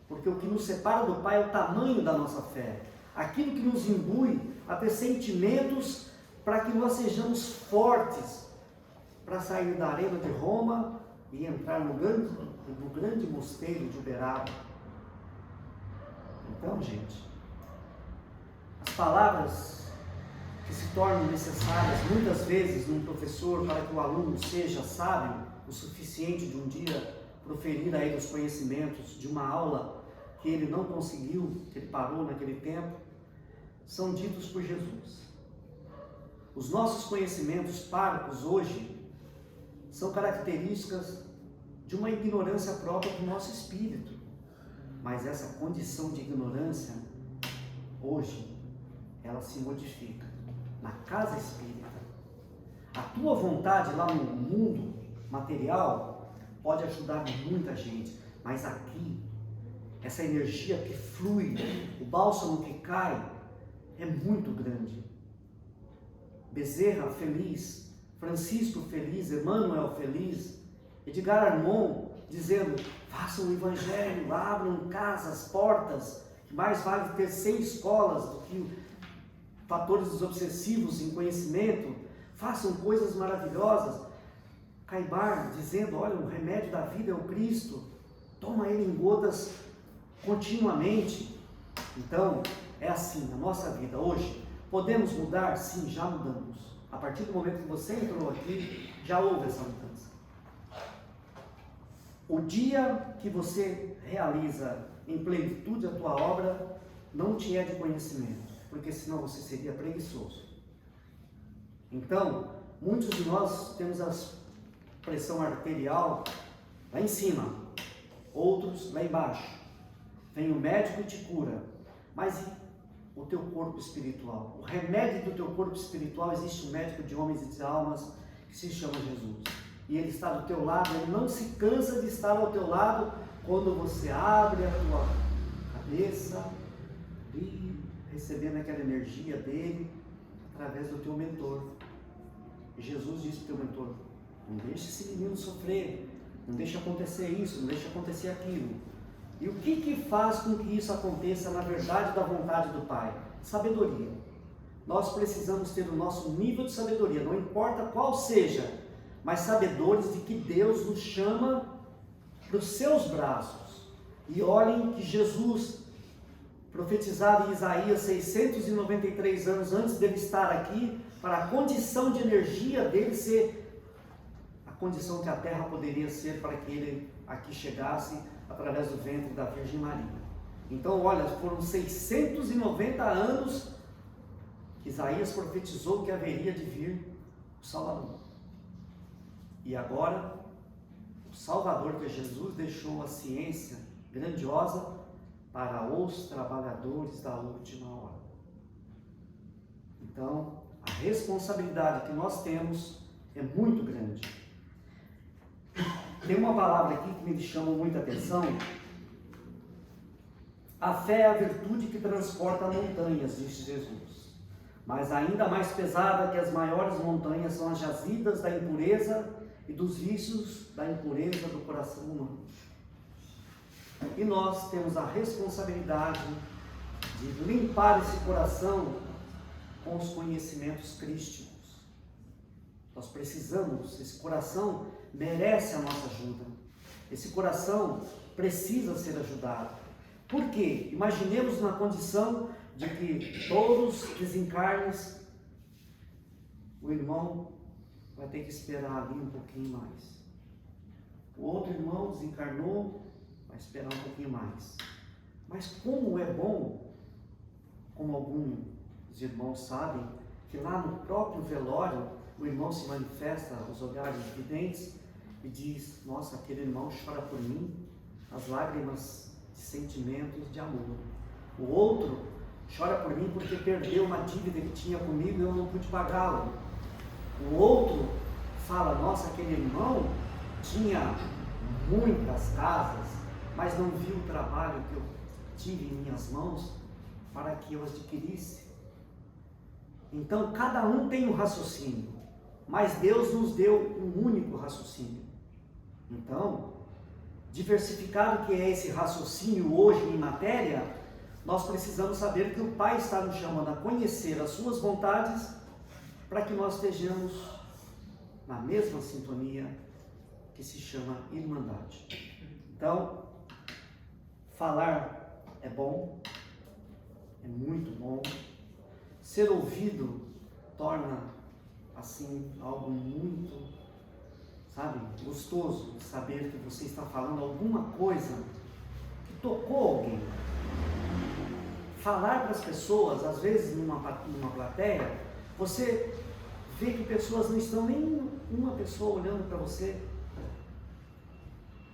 Porque o que nos separa do Pai é o tamanho da nossa fé. Aquilo que nos imbui a ter sentimentos para que nós sejamos fortes para sair da arena de Roma e entrar no grande mosteiro de Uberaba. Então, gente, as palavras que se tornam necessárias muitas vezes num professor para que o aluno seja sábio o suficiente de um dia proferir aí os conhecimentos de uma aula que ele não conseguiu, que ele parou naquele tempo, são ditos por Jesus. Os nossos conhecimentos parcos hoje são características de uma ignorância própria do nosso espírito. Mas essa condição de ignorância, hoje, ela se modifica. Na casa espírita, a tua vontade lá no mundo material pode ajudar muita gente, mas aqui, essa energia que flui, o bálsamo que cai, é muito grande. Bezerra feliz, Francisco feliz, Emmanuel feliz, Edgar Armond dizendo, façam o evangelho, abram casas, portas, que mais vale ter 100 escolas do que fatores obsessivos em conhecimento, façam coisas maravilhosas. Caibar dizendo, olha, o remédio da vida é o Cristo, toma ele em gotas continuamente. Então, é assim a nossa vida hoje. Podemos mudar? Sim, já mudamos. A partir do momento que você entrou aqui, já houve essa mudança. O dia que você realiza em plenitude a tua obra, não te é de conhecimento, porque senão você seria preguiçoso. Então, muitos de nós temos a pressão arterial lá em cima, outros lá embaixo. Vem o médico e te cura, mas e o teu corpo espiritual? O remédio do teu corpo espiritual, existe um médico de homens e de almas que se chama Jesus. E ele está do teu lado, ele não se cansa de estar ao teu lado quando você abre a tua cabeça e recebendo aquela energia dele através do teu mentor. E Jesus disse para o teu mentor: não deixe esse menino sofrer, não deixe acontecer isso, não deixe acontecer aquilo. E o que faz com que isso aconteça na verdade da vontade do Pai? Sabedoria. Nós precisamos ter o nosso nível de sabedoria, não importa qual seja, mas sabedores de que Deus nos chama para os seus braços. E olhem que Jesus, profetizado em Isaías 693 anos antes dele estar aqui, para a condição de energia dele ser a condição que a terra poderia ser para que ele aqui chegasse através do ventre da Virgem Maria. Então, olha, foram 690 anos que Isaías profetizou que haveria de vir o Salvador. E agora, o Salvador, que é Jesus, deixou a ciência grandiosa para os trabalhadores da última hora. Então, a responsabilidade que nós temos é muito grande. Tem uma palavra aqui que me chama muita atenção. A fé é a virtude que transporta montanhas, disse Jesus. Mas ainda mais pesada que as maiores montanhas são as jazidas da impureza e dos vícios da impureza do coração humano. E nós temos a responsabilidade de limpar esse coração com os conhecimentos crísticos. Nós precisamos, esse coração merece a nossa ajuda. Esse coração precisa ser ajudado. Por quê? Imaginemos na condição de que todos desencarnes, o irmão vai ter que esperar ali um pouquinho mais. O outro irmão desencarnou, vai esperar um pouquinho mais. Mas como é bom, como alguns irmãos sabem, que lá no próprio velório, o irmão se manifesta aos olhares videntes e diz: nossa, aquele irmão chora por mim, as lágrimas de sentimentos de amor. O outro chora por mim porque perdeu uma dívida que tinha comigo e eu não pude pagá-la. O outro fala: nossa, aquele irmão tinha muitas casas, mas não viu o trabalho que eu tive em minhas mãos para que eu adquirisse. Então, cada um tem um raciocínio, mas Deus nos deu um único raciocínio. Então, diversificado que é esse raciocínio hoje em matéria, nós precisamos saber que o Pai está nos chamando a conhecer as suas vontades para que nós estejamos na mesma sintonia que se chama irmandade. Então, falar é bom, é muito bom. Ser ouvido torna, assim, algo muito, sabe, gostoso de saber que você está falando alguma coisa que tocou alguém. Falar para as pessoas, às vezes numa plateia, você vê que pessoas não estão nem uma pessoa olhando para você.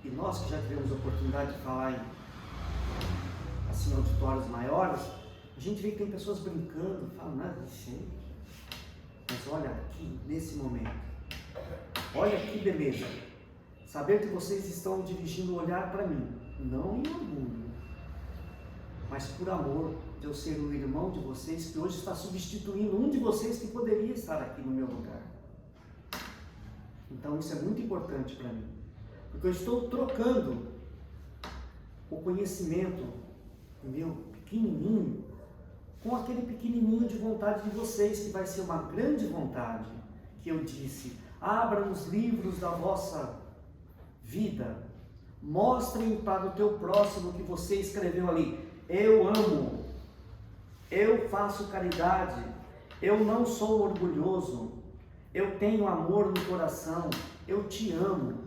E nós que já tivemos a oportunidade de falar em assim, auditórios maiores, a gente vê que tem pessoas brincando, falando nada de jeito. Mas olha aqui, nesse momento, olha que beleza, saber que vocês estão dirigindo o olhar para mim, não em orgulho, mas por amor de eu ser o irmão de vocês, que hoje está substituindo um de vocês que poderia estar aqui no meu lugar. Então isso é muito importante para mim, porque eu estou trocando o conhecimento meu pequenininho com aquele pequenininho de vontade de vocês, que vai ser uma grande vontade, que eu disse: abram os livros da vossa vida, mostrem para o teu próximo que você escreveu ali: eu amo, eu faço caridade, eu não sou orgulhoso, eu tenho amor no coração, eu te amo.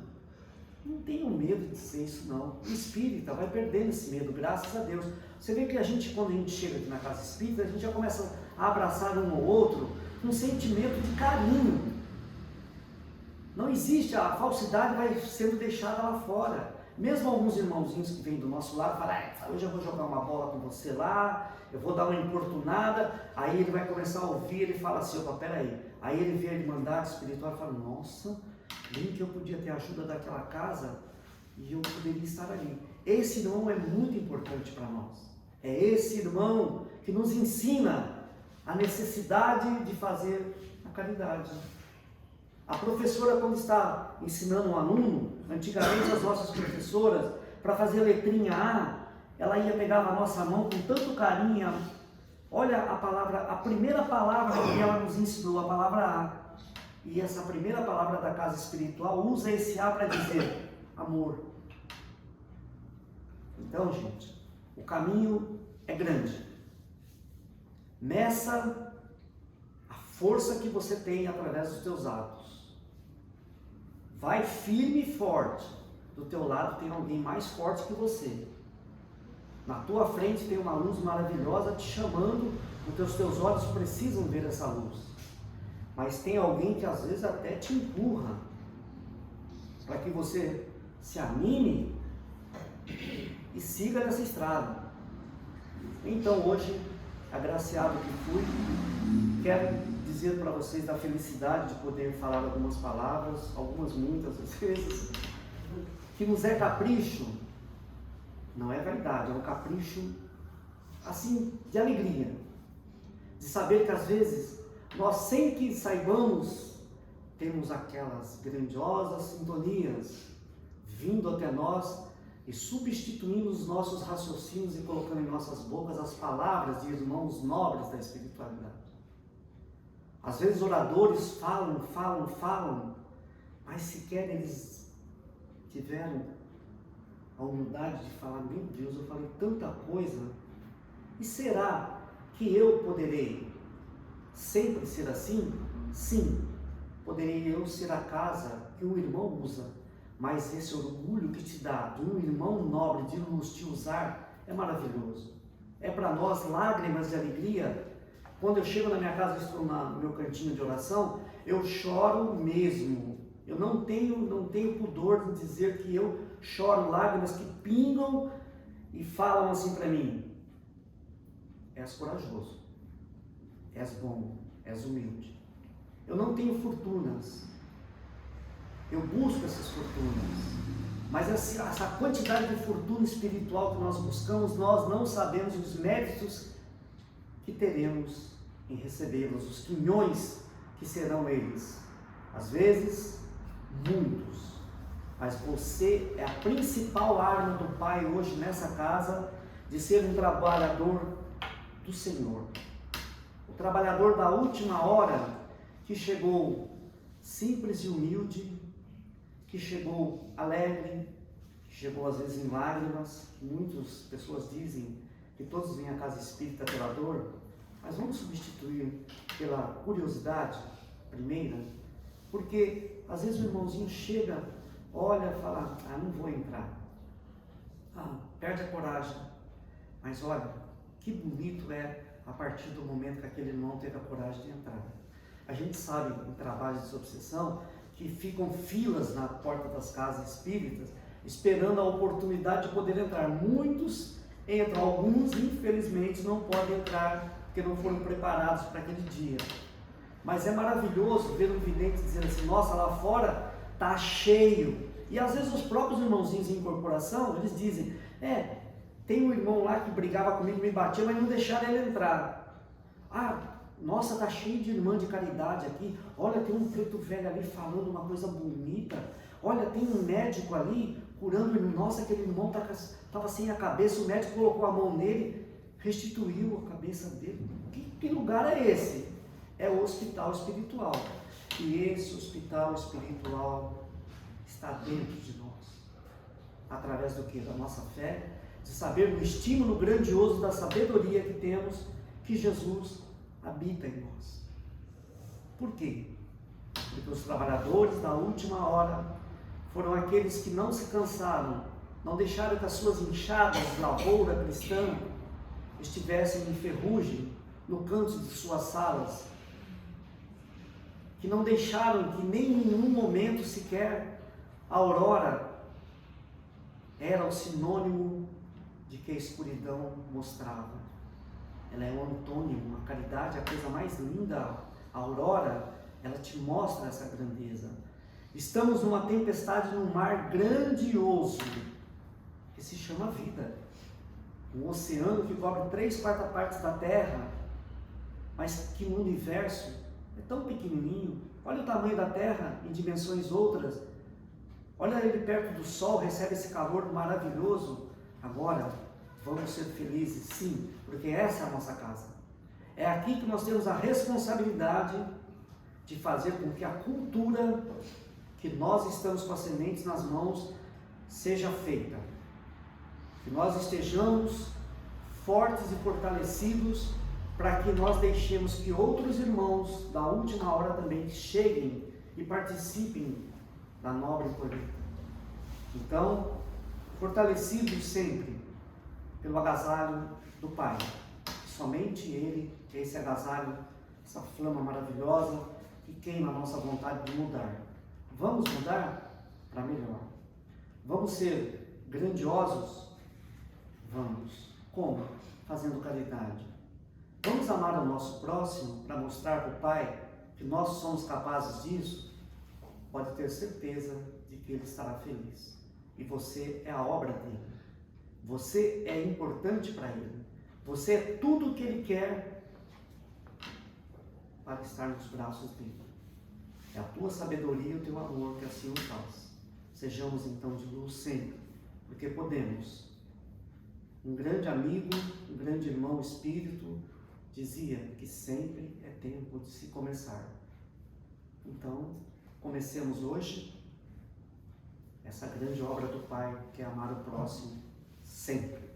Não tenho medo de dizer isso não. O espírita vai perdendo esse medo, graças a Deus. Você vê que quando a gente chega aqui na casa espírita, a gente já começa a abraçar um ou outro com um sentimento de carinho. Não existe, a falsidade vai sendo deixada lá fora. Mesmo alguns irmãozinhos que vêm do nosso lado falam, hoje eu vou jogar uma bola com você lá, eu vou dar uma importunada, aí ele vai começar a ouvir, ele fala assim, opa, peraí. Aí ele vê a irmandade espiritual e fala, nossa, bem que eu podia ter a ajuda daquela casa e eu poderia estar ali. Esse irmão é muito importante para nós. É esse irmão que nos ensina a necessidade de fazer a caridade. A professora, quando está ensinando um aluno, antigamente as nossas professoras, para fazer a letrinha A, ela ia pegar a nossa mão com tanto carinho. Olha a primeira palavra que ela nos ensinou, a palavra A. E essa primeira palavra da casa espiritual usa esse A para dizer amor. Então, gente, o caminho é grande. Meça a força que você tem através dos teus atos. Vai firme e forte. Do teu lado tem alguém mais forte que você. Na tua frente tem uma luz maravilhosa te chamando. Os teus olhos precisam ver essa luz. Mas tem alguém que às vezes até te empurra. Para que você se anime e siga nessa estrada. Então hoje, agraciado que fui, quero dizer para vocês da felicidade de poder falar algumas palavras, algumas muitas vezes, que nos é capricho, não é verdade, é um capricho assim de alegria, de saber que às vezes nós, sem que saibamos, temos aquelas grandiosas sintonias vindo até nós e substituindo os nossos raciocínios e colocando em nossas bocas as palavras de irmãos nobres da espiritualidade. Às vezes oradores falam, mas sequer eles tiveram a humildade de falar, meu Deus, eu falei tanta coisa, e será que eu poderei sempre ser assim? Sim, poderei eu ser a casa que o irmão usa, mas esse orgulho que te dá de um irmão nobre de luz te usar é maravilhoso. É para nós lágrimas de alegria. Quando eu chego na minha casa, estou no meu cantinho de oração, eu choro mesmo. Eu não tenho pudor de dizer que eu choro lágrimas que pingam e falam assim para mim: és corajoso, és bom, és humilde. Eu não tenho fortunas, eu busco essas fortunas, mas essa quantidade de fortuna espiritual que nós buscamos, nós não sabemos os méritos que teremos em recebê-los, os quinhões que serão eles. Às vezes, muitos. Mas você é a principal arma do Pai hoje nessa casa, de ser um trabalhador do Senhor. O trabalhador da última hora, que chegou simples e humilde, que chegou alegre, que chegou às vezes em lágrimas. Muitas pessoas dizem que todos vêm à casa espírita pela dor, mas vamos substituir pela curiosidade primeira, porque às vezes o irmãozinho chega, olha e fala: não vou entrar, perde a coragem, mas olha, que bonito é a partir do momento que aquele irmão teve a coragem de entrar. A gente sabe em trabalhos de desobsessão que ficam filas na porta das casas espíritas, esperando a oportunidade de poder entrar. Muitos entram, alguns infelizmente não podem entrar, porque não foram preparados para aquele dia. Mas é maravilhoso ver um vidente dizendo assim: nossa, lá fora está cheio. E às vezes os próprios irmãozinhos em incorporação, eles dizem: tem um irmão lá que brigava comigo, me batia, mas não deixaram ele entrar. Nossa, está cheio de irmã de caridade aqui. Olha, tem um preto velho ali falando uma coisa bonita. Olha, tem um médico ali curando ele. Nossa, aquele irmão estava sem a cabeça, o médico colocou a mão nele, restituiu a cabeça dele. Que lugar é esse? É o hospital espiritual. E esse hospital espiritual está dentro de nós. Através do que? Da nossa fé, de saber do estímulo grandioso da sabedoria que temos, que Jesus habita em nós. Por quê? porque os trabalhadores da última hora foram aqueles que não se cansaram, não deixaram que as suas enxadas de lavoura cristã estivessem em ferrugem no canto de suas salas, que não deixaram que nem em nenhum momento sequer a aurora era o sinônimo de que a escuridão mostrava. Ela é um antônimo, a caridade é a coisa mais linda. A aurora, ela te mostra essa grandeza. Estamos numa tempestade num mar grandioso, que se chama vida. Um oceano que cobre 3/4 partes da Terra, mas que no universo é tão pequenininho. Olha o tamanho da Terra em dimensões outras. Olha ele perto do Sol, recebe esse calor maravilhoso. Agora, vamos ser felizes, sim, porque essa é a nossa casa. É aqui que nós temos a responsabilidade de fazer com que a cultura que nós estamos com as sementes nas mãos seja feita. Que nós estejamos fortes e fortalecidos para que nós deixemos que outros irmãos da última hora também cheguem e participem da nobre colheita. Então, fortalecidos sempre pelo agasalho do Pai. Somente Ele, esse agasalho, essa flama maravilhosa que queima a nossa vontade de mudar. Vamos mudar para melhor. Vamos ser grandiosos? Vamos. Como? Fazendo caridade. Vamos amar o nosso próximo para mostrar para o Pai que nós somos capazes disso? Pode ter certeza de que Ele estará feliz. E você é a obra dele. Você é importante para Ele. Você é tudo o que Ele quer para estar nos braços dele. É a tua sabedoria e o teu amor que assim o faz. Sejamos então de luz sempre, porque podemos. Um grande amigo, um grande irmão espírito, dizia que sempre é tempo de se começar. Então, comecemos hoje essa grande obra do Pai, que é amar o próximo sempre.